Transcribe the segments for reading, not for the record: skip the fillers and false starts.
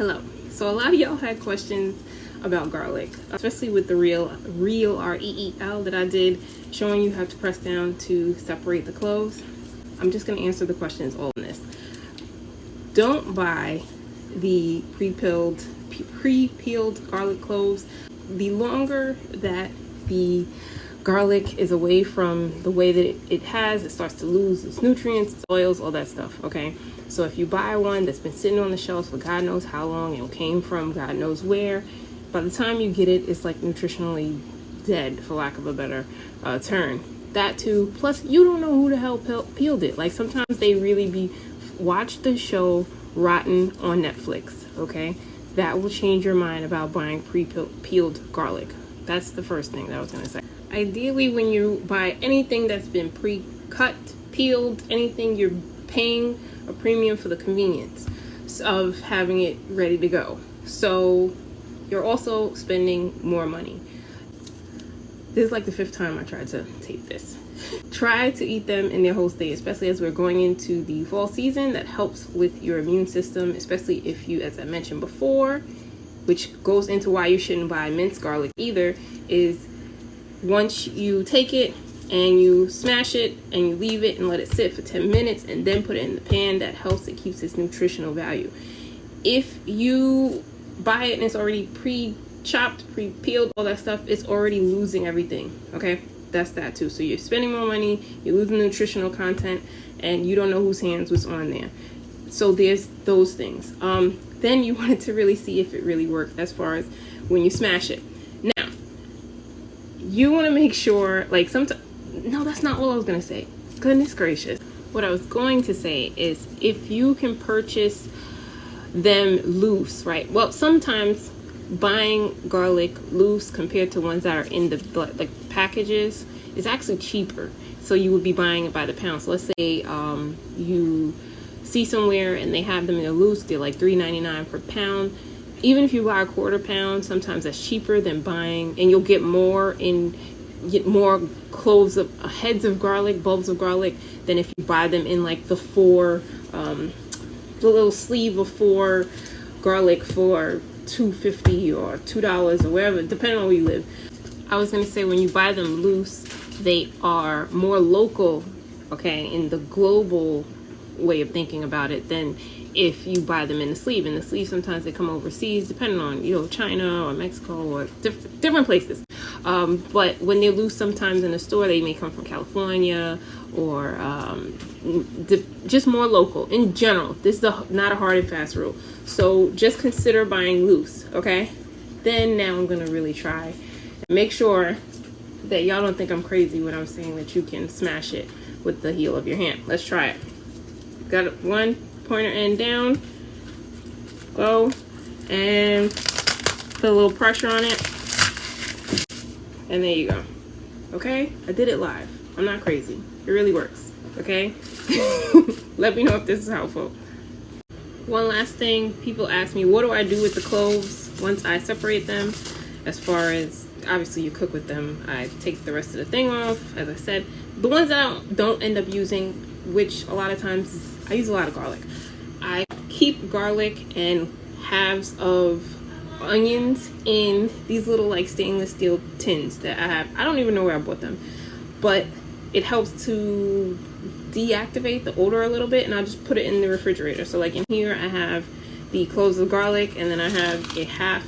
Hello. So a lot of y'all had questions about garlic, especially with the real R-E-E-L that I did, showing you how to press down to separate the cloves. I'm just going to answer the questions all in this. Don't buy the pre-peeled garlic cloves. The longer that the garlic is away from the way that it starts to lose its nutrients, its oils, all that stuff, okay? So if you buy one that's been sitting on the shelves for God knows how long and came from God knows where, by the time you get it, it's like nutritionally dead, for lack of a better term. That too, plus you don't know who the hell peeled it. Like sometimes they really watch the show Rotten on Netflix, okay? That will change your mind about buying pre-peeled garlic. That's the first thing that I was gonna say. Ideally, when you buy anything that's been pre-cut, peeled, anything, you're paying a premium for the convenience of having it ready to go. So you're also spending more money. This is like the 5th time I tried to tape this. Try to eat them in their whole state, especially as we're going into the fall season. That helps with your immune system, especially if you, as I mentioned before, which goes into why you shouldn't buy minced garlic either, is once you take it and you smash it and you leave it and let it sit for 10 minutes and then put it in the pan, that helps. It keeps its nutritional value. If you buy it and it's already pre-chopped, pre-peeled, all that stuff, it's already losing everything, okay? That's that too. So you're spending more money, you're losing nutritional content, and you don't know whose hands was on there. So there's those things. Then you wanted to really see if it really worked as far as when you smash it. Now, you want to make sure, like no, that's not what I was going to say. Goodness gracious. What I was going to say is if you can purchase them loose, right? Well, sometimes buying garlic loose compared to ones that are in the like packages is actually cheaper. So you would be buying it by the pound. So let's say you see somewhere and they have them in a loose, they're like $3.99 per pound. Even if you buy a quarter pound, sometimes that's cheaper than buying, and you'll get more cloves of heads of garlic, bulbs of garlic, than if you buy them in like the little sleeve of 4 garlic for $2.50 or $2 or wherever, depending on where you live. I was gonna say, when you buy them loose, they are more local, okay, in the global way of thinking about it, than if you buy them in the sleeve. In the sleeve, sometimes they come overseas, depending on, China or Mexico or different places. But when they're loose, sometimes in the store, they may come from California or just more local in general. This is not a hard and fast rule. So just consider buying loose, okay? Then now I'm going to really try and make sure that y'all don't think I'm crazy when I'm saying that you can smash it with the heel of your hand. Let's try it. Got one pointer end down. Go and put a little pressure on it. And there you go. Okay? I did it live. I'm not crazy. It really works. Okay? Let me know if this is helpful. One last thing. People ask me, what do I do with the cloves once I separate them? As far as, obviously you cook with them. I take the rest of the thing off. As I said, the ones that I don't end up using, which a lot of times I use a lot of garlic. I keep garlic and halves of onions in these little like stainless steel tins that I have. I don't even know where I bought them, but it helps to deactivate the odor a little bit, and I just put it in the refrigerator. So like in here I have the cloves of garlic, and then I have a half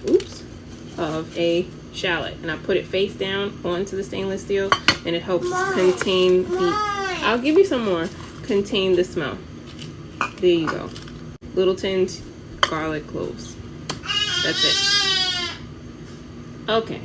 of a shallot, and I put it face down onto the stainless steel, and it helps contain I'll give you some more, contain the smell. There you go. Little tins, garlic cloves. That's it. Okay.